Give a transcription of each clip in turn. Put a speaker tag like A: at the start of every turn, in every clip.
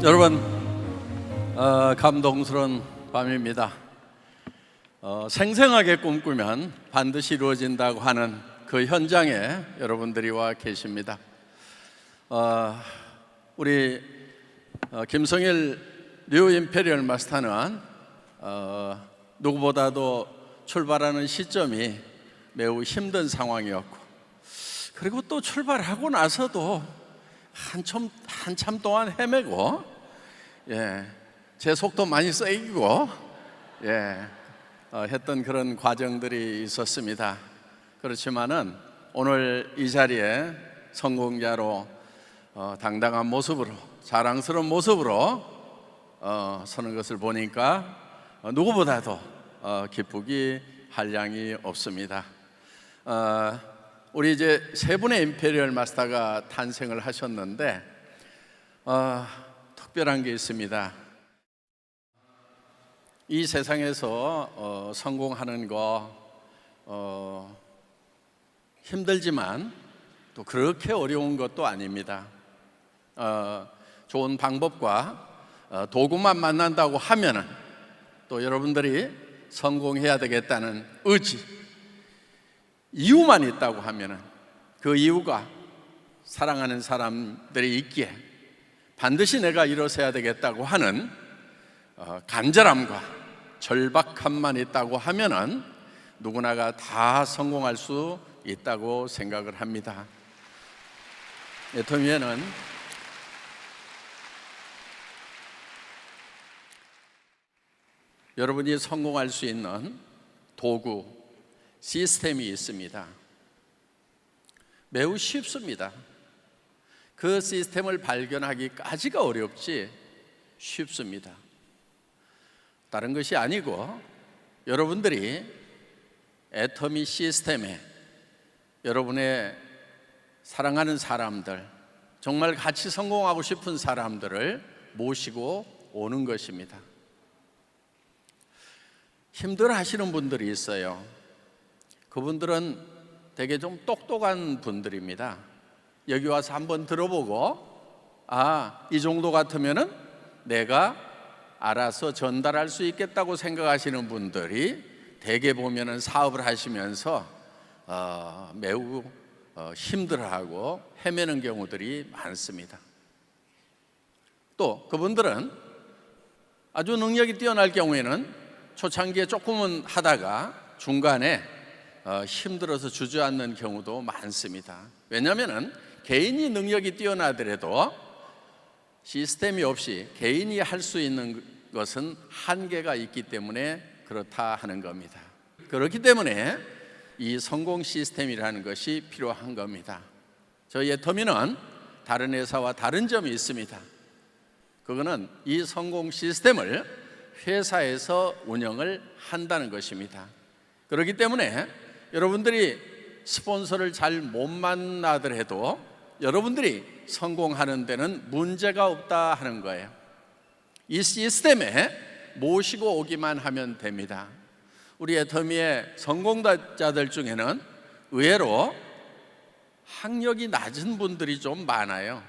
A: 여러분, 감동스러운 밤입니다. 생생하게 꿈꾸면 반드시 이루어진다고 하는 그 현장에 여러분들이 와 계십니다. 우리 김성일 뉴 임페리얼 마스터는 누구보다도 출발하는 시점이 매우 힘든 상황이었고, 그리고 또 출발하고 나서도 한참 동안 헤매고, 제 속도 많이 세이고, 했던 그런 과정들이 있었습니다. 그렇지만은 오늘 이 자리에 성공자로 당당한 모습으로, 자랑스러운 모습으로 서는 것을 보니까 누구보다도 기쁘기 한량이 없습니다. 우리 이제 세 분의 임페리얼 마스터가 탄생을 하셨는데 특별한 게 있습니다. 이 세상에서 성공하는 거 힘들지만 또 그렇게 어려운 것도 아닙니다. 좋은 방법과 도구만 만난다고 하면은 또 여러분들이 성공해야 되겠다는 의지, 이유만 있다고 하면은 그 이유가 사랑하는 사람들이 있기에 반드시 내가 일어서야 되겠다고 하는 간절함과 절박함만 있다고 하면은 누구나가 다 성공할 수 있다고 생각을 합니다. 애터미에는 여러분이 성공할 수 있는 도구, 시스템이 있습니다. 매우 쉽습니다. 그 시스템을 발견하기까지가 어렵지 쉽습니다. 다른 것이 아니고 여러분들이 애터미 시스템에 여러분의 사랑하는 사람들, 정말 같이 성공하고 싶은 사람들을 모시고 오는 것입니다. 힘들어 하시는 분들이 있어요. 그분들은 되게 좀 똑똑한 분들입니다. 여기 와서 한번 들어보고 이 정도 같으면은 내가 알아서 전달할 수 있겠다고 생각하시는 분들이 대개 보면은 사업을 하시면서 매우 힘들어하고 헤매는 경우들이 많습니다. 또 그분들은 아주 능력이 뛰어날 경우에는 초창기에 조금은 하다가 중간에 힘들어서 주저앉는 경우도 많습니다. 왜냐하면 개인이 능력이 뛰어나더라도 시스템이 없이 개인이 할 수 있는 것은 한계가 있기 때문에 그렇다 하는 겁니다. 그렇기 때문에 이 성공 시스템이라는 것이 필요한 겁니다. 저희 애터미는 다른 회사와 다른 점이 있습니다. 그거는 이 성공 시스템을 회사에서 운영을 한다는 것입니다. 그렇기 때문에 여러분들이 스폰서를 잘 못 만나더라도 여러분들이 성공하는 데는 문제가 없다 하는 거예요. 이 시스템에 모시고 오기만 하면 됩니다. 우리 애터미의 성공자들 중에는 의외로 학력이 낮은 분들이 좀 많아요.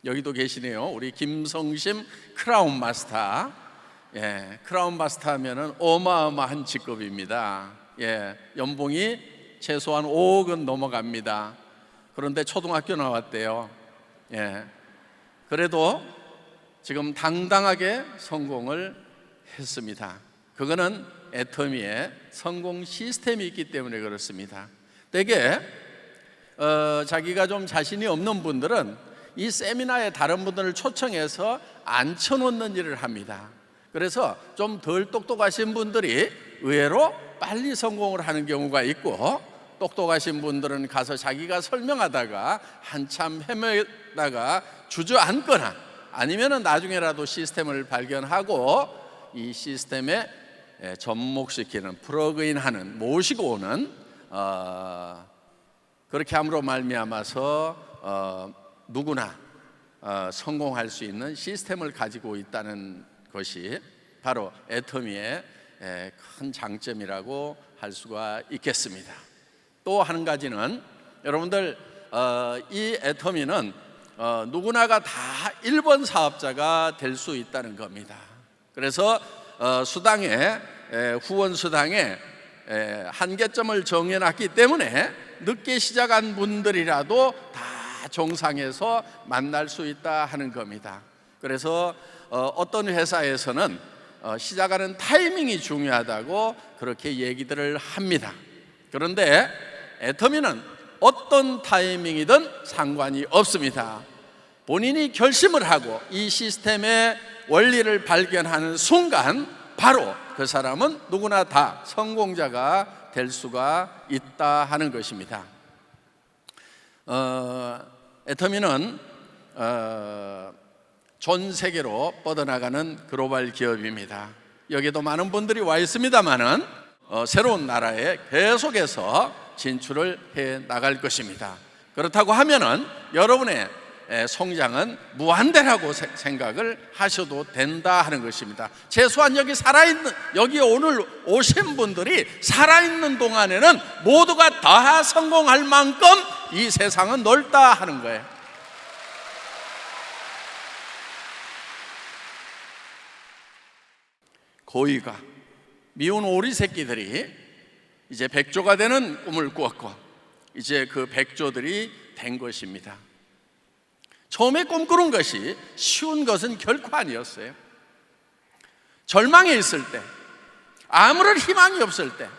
A: 여기도 계시네요. 우리 김성심 크라운 마스터. 크라운 마스터 하면은 어마어마한 직급입니다. 연봉이 최소한 5억은 넘어갑니다. 그런데 초등학교 나왔대요. 그래도 지금 당당하게 성공을 했습니다. 그거는 애터미의 성공 시스템이 있기 때문에 그렇습니다. 대개 자기가 좀 자신이 없는 분들은 이 세미나에 다른 분들을 초청해서 앉혀놓는 일을 합니다. 그래서 좀 덜 똑똑하신 분들이 의외로 빨리 성공을 하는 경우가 있고, 똑똑하신 분들은 가서 자기가 설명하다가 한참 헤매다가 주저앉거나 아니면 나중에라도 시스템을 발견하고 이 시스템에 접목시키는, 플러그인하는, 모시고 오는 그렇게 함으로 말미암아서 누구나 성공할 수 있는 시스템을 가지고 있다는 것이 바로 애터미의 큰 장점이라고 할 수가 있겠습니다. 또 한 가지는 여러분들 이 애터미는 누구나가 다 1번 사업자가 될 수 있다는 겁니다. 그래서 수당에 후원 수당에 한계점을 정해놨기 때문에 늦게 시작한 분들이라도 다 정상에서 만날 수 있다 하는 겁니다. 그래서 어떤 회사에서는 시작하는 타이밍이 중요하다고 그렇게 얘기들을 합니다. 그런데 애터미는 어떤 타이밍이든 상관이 없습니다. 본인이 결심을 하고 이 시스템의 원리를 발견하는 순간 바로 그 사람은 누구나 다 성공자가 될 수가 있다 하는 것입니다. 애터미는 전 세계로 뻗어나가는 글로벌 기업입니다. 여기도 많은 분들이 와 있습니다만은 새로운 나라에 계속해서 진출을 해 나갈 것입니다. 그렇다고 하면은 여러분의 성장은 무한대라고 생각을 하셔도 된다 하는 것입니다. 최소한 여기 오늘 오신 분들이 살아있는 동안에는 모두가 다 성공할 만큼 이 세상은 넓다 하는 거예요. 고이가 미운 오리 새끼들이 이제 백조가 되는 꿈을 꾸었고 이제 그 백조들이 된 것입니다. 처음에 꿈꾸는 것이 쉬운 것은 결코 아니었어요. 절망에 있을 때, 아무런 희망이 없을 때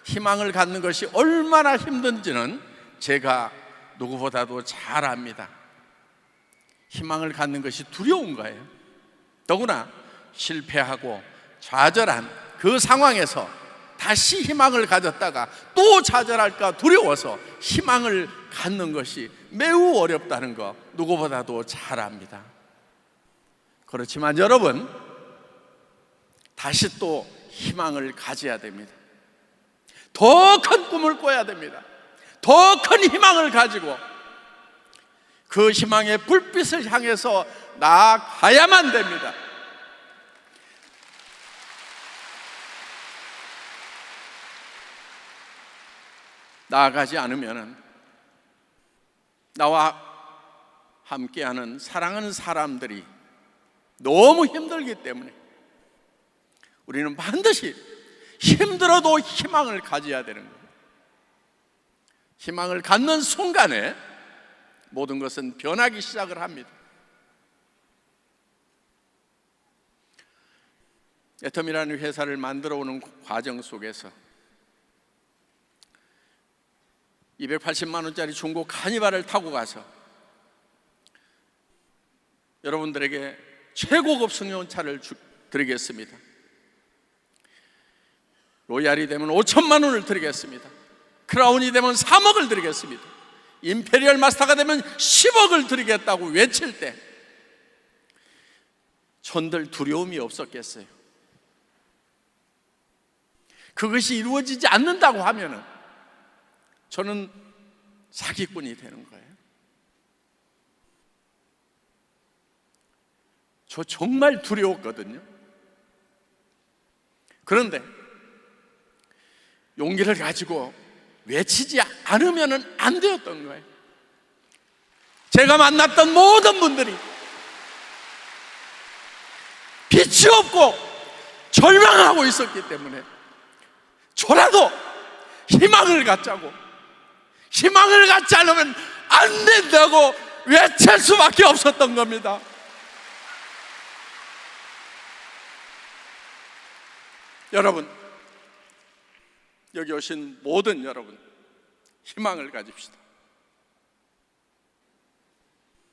A: 희망을 갖는 것이 얼마나 힘든지는 제가 누구보다도 잘 압니다. 희망을 갖는 것이 두려운 거예요. 더구나 실패하고 좌절한 그 상황에서 다시 희망을 가졌다가 또 좌절할까 두려워서 희망을 갖는 것이 매우 어렵다는 거 누구보다도 잘 압니다. 그렇지만 여러분, 다시 또 희망을 가져야 됩니다. 더 큰 꿈을 꿔야 됩니다. 더 큰 희망을 가지고 그 희망의 불빛을 향해서 나아가야만 됩니다. 나아가지 않으면 나와 함께하는 사랑하는 사람들이 너무 힘들기 때문에 우리는 반드시 힘들어도 희망을 가져야 되는 거예요. 희망을 갖는 순간에 모든 것은 변하기 시작을 합니다. 애터미라는 회사를 만들어 오는 과정 속에서 280만 원짜리 중고 카니발을 타고 가서 여러분들에게 최고급 승용차를 드리겠습니다. 로얄이 되면 5천만 원을 드리겠습니다. 크라운이 되면 3억을 드리겠습니다. 임페리얼 마스터가 되면 10억을 드리겠다고 외칠 때 전들 두려움이 없었겠어요? 그것이 이루어지지 않는다고 하면은 저는 사기꾼이 되는 거예요. 저 정말 두려웠거든요. 그런데 용기를 가지고 외치지 않으면 안 되었던 거예요. 제가 만났던 모든 분들이 빛이 없고 절망하고 있었기 때문에 저라도 희망을 갖자고, 희망을 갖지 않으면 안 된다고 외칠 수밖에 없었던 겁니다. 여러분, 여기 오신 모든 여러분, 희망을 가집시다.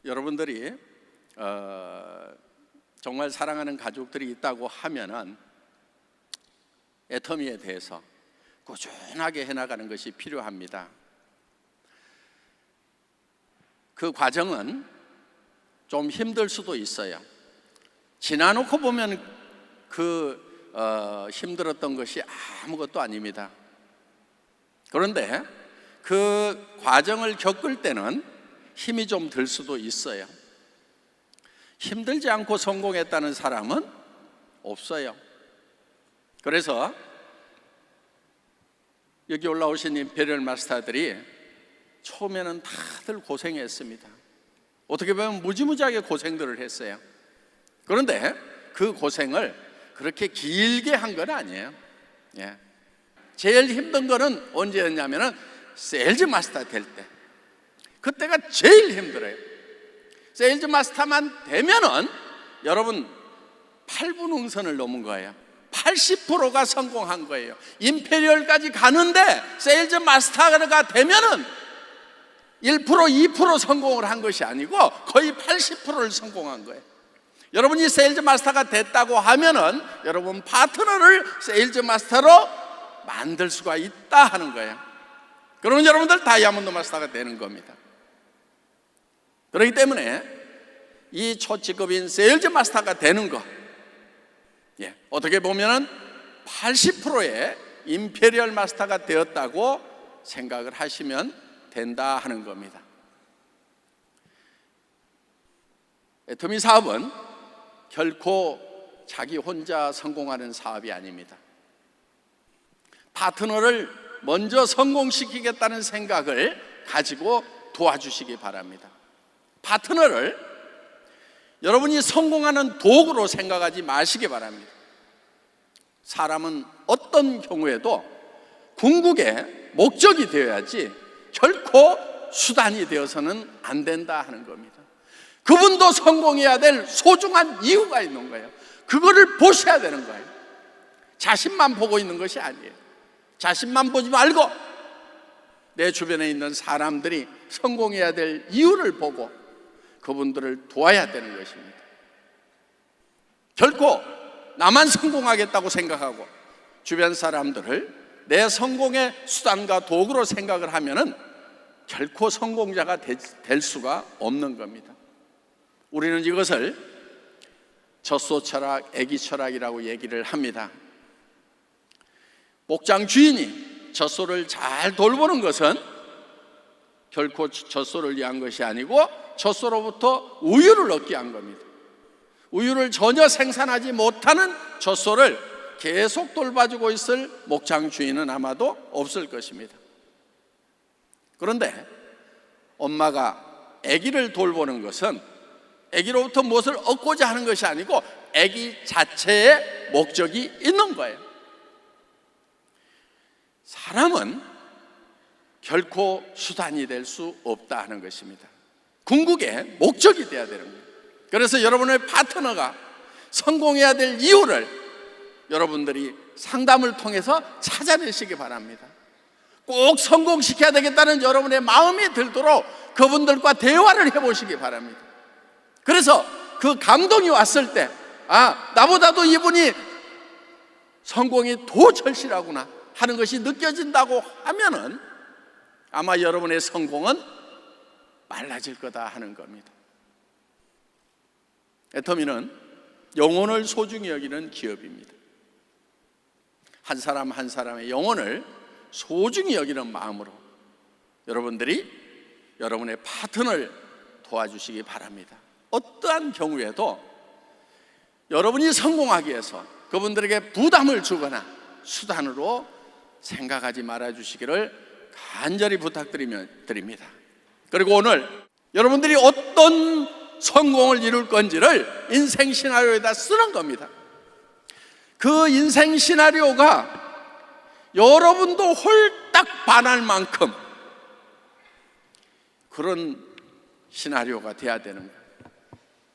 A: 여러분들이 정말 사랑하는 가족들이 있다고 하면은 애터미에 대해서 꾸준하게 해나가는 것이 필요합니다. 그 과정은 좀 힘들 수도 있어요. 지나놓고 보면 힘들었던 것이 아무것도 아닙니다. 그런데 그 과정을 겪을 때는 힘이 좀 들 수도 있어요. 힘들지 않고 성공했다는 사람은 없어요. 그래서 여기 올라오신 임페리얼 마스터들이 처음에는 다들 고생했습니다. 어떻게 보면 무지무지하게 고생들을 했어요. 그런데 그 고생을 그렇게 길게 한 건 아니에요. 예. 제일 힘든 거는 언제였냐면은 세일즈 마스터 될 때, 그때가 제일 힘들어요. 세일즈 마스터만 되면은 여러분 8분 응선을 넘은 거예요. 80%가 성공한 거예요. 임페리얼까지 가는데 세일즈 마스터가 되면은 1%, 2% 성공을 한 것이 아니고 거의 80%를 성공한 거예요. 여러분이 세일즈 마스터가 됐다고 하면은 여러분 파트너를 세일즈 마스터로 만들 수가 있다 하는 거예요. 그러면 여러분들 다이아몬드 마스터가 되는 겁니다. 그렇기 때문에 이 초직급인 세일즈 마스터가 되는 것, 어떻게 보면은 80%의 임페리얼 마스터가 되었다고 생각을 하시면 된다 하는 겁니다. 애터미 사업은 결코 자기 혼자 성공하는 사업이 아닙니다. 파트너를 먼저 성공시키겠다는 생각을 가지고 도와주시기 바랍니다. 파트너를 여러분이 성공하는 도구로 생각하지 마시기 바랍니다. 사람은 어떤 경우에도 궁극의 목적이 되어야지 결코 수단이 되어서는 안 된다 하는 겁니다. 그분도 성공해야 될 소중한 이유가 있는 거예요. 그거를 보셔야 되는 거예요. 자신만 보고 있는 것이 아니에요. 자신만 보지 말고 내 주변에 있는 사람들이 성공해야 될 이유를 보고 그분들을 도와야 되는 것입니다. 결코 나만 성공하겠다고 생각하고 주변 사람들을 내 성공의 수단과 도구로 생각을 하면은 결코 성공자가 될 수가 없는 겁니다. 우리는 이것을 젖소 철학, 애기 철학이라고 얘기를 합니다. 목장 주인이 젖소를 잘 돌보는 것은 결코 젖소를 위한 것이 아니고 젖소로부터 우유를 얻기 위한 겁니다. 우유를 전혀 생산하지 못하는 젖소를 계속 돌봐주고 있을 목장 주인은 아마도 없을 것입니다. 그런데 엄마가 아기를 돌보는 것은 아기로부터 무엇을 얻고자 하는 것이 아니고 아기 자체의 목적이 있는 거예요. 사람은 결코 수단이 될 수 없다 하는 것입니다. 궁극의 목적이 되어야 되는 거예요. 그래서 여러분의 파트너가 성공해야 될 이유를 여러분들이 상담을 통해서 찾아내시기 바랍니다. 꼭 성공시켜야 되겠다는 여러분의 마음이 들도록 그분들과 대화를 해보시기 바랍니다. 그래서 그 감동이 왔을 때, 나보다도 이분이 성공이 더 절실하구나 하는 것이 느껴진다고 하면은 아마 여러분의 성공은 빨라질 거다 하는 겁니다. 애터미는 영혼을 소중히 여기는 기업입니다. 한 사람 한 사람의 영혼을 소중히 여기는 마음으로 여러분들이 여러분의 파트너를 도와주시기 바랍니다. 어떠한 경우에도 여러분이 성공하기 위해서 그분들에게 부담을 주거나 수단으로 생각하지 말아주시기를 간절히 부탁드립니다. 그리고 오늘 여러분들이 어떤 성공을 이룰 건지를 인생 시나리오에다 쓰는 겁니다. 그 인생 시나리오가 여러분도 홀딱 반할 만큼 그런 시나리오가 돼야 되는 거예요.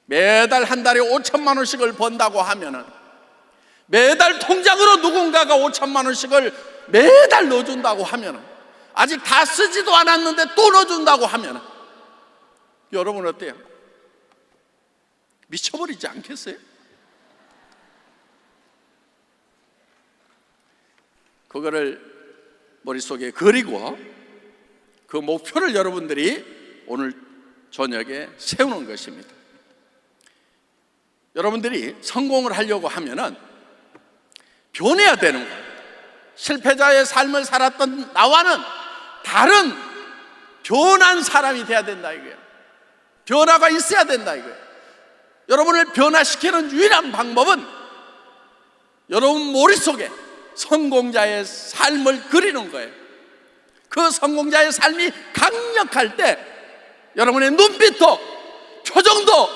A: 매달 한 달에 5천만 원씩을 번다고 하면은 매달 통장으로 누군가가 5천만 원씩을 매달 넣어준다고 하면은 아직 다 쓰지도 않았는데 또 넣어준다고 하면은 여러분 어때요? 미쳐버리지 않겠어요? 그거를 머릿속에 그리고 그 목표를 여러분들이 오늘 저녁에 세우는 것입니다. 여러분들이 성공을 하려고 하면은 변해야 되는 거예요. 실패자의 삶을 살았던 나와는 다른 변한 사람이 돼야 된다 이거예요. 변화가 있어야 된다 이거예요. 여러분을 변화시키는 유일한 방법은 여러분 머릿속에 성공자의 삶을 그리는 거예요. 그 성공자의 삶이 강력할 때 여러분의 눈빛도 표정도,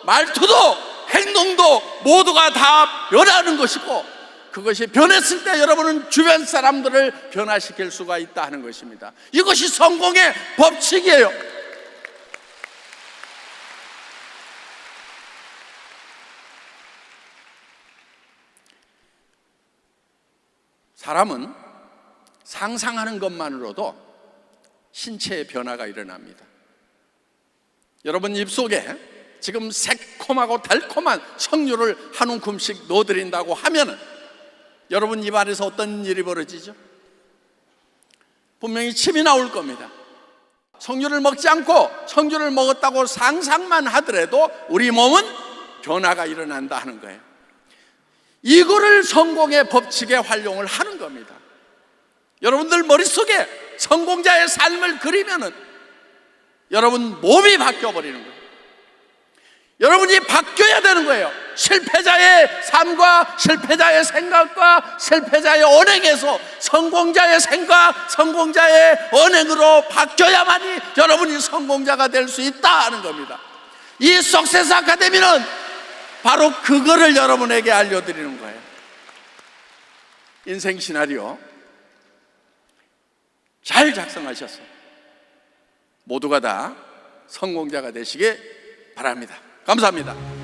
A: 말투도, 행동도 모두가 다 변하는 것이고, 그것이 변했을 때 여러분은 주변 사람들을 변화시킬 수가 있다 하는 것입니다. 이것이 성공의 법칙이에요. 사람은 상상하는 것만으로도 신체의 변화가 일어납니다. 여러분 입속에 지금 새콤하고 달콤한 석류를 한 움큼씩 넣어드린다고 하면은 여러분 입 안에서 어떤 일이 벌어지죠? 분명히 침이 나올 겁니다. 석류를 먹지 않고 석류를 먹었다고 상상만 하더라도 우리 몸은 변화가 일어난다 하는 거예요. 이거를 성공의 법칙에 활용을 하는 겁니다. 여러분들 머릿속에 성공자의 삶을 그리면은 여러분 몸이 바뀌어버리는 거예요. 여러분이 바뀌어야 되는 거예요. 실패자의 삶과 실패자의 생각과 실패자의 언행에서 성공자의 생각, 성공자의 언행으로 바뀌어야만이 여러분이 성공자가 될 수 있다 하는 겁니다. 이 석세스 아카데미는 바로 그거를 여러분에게 알려드리는 거예요. 인생 시나리오 잘 작성하셨어요. 모두가 다 성공자가 되시길 바랍니다. 감사합니다.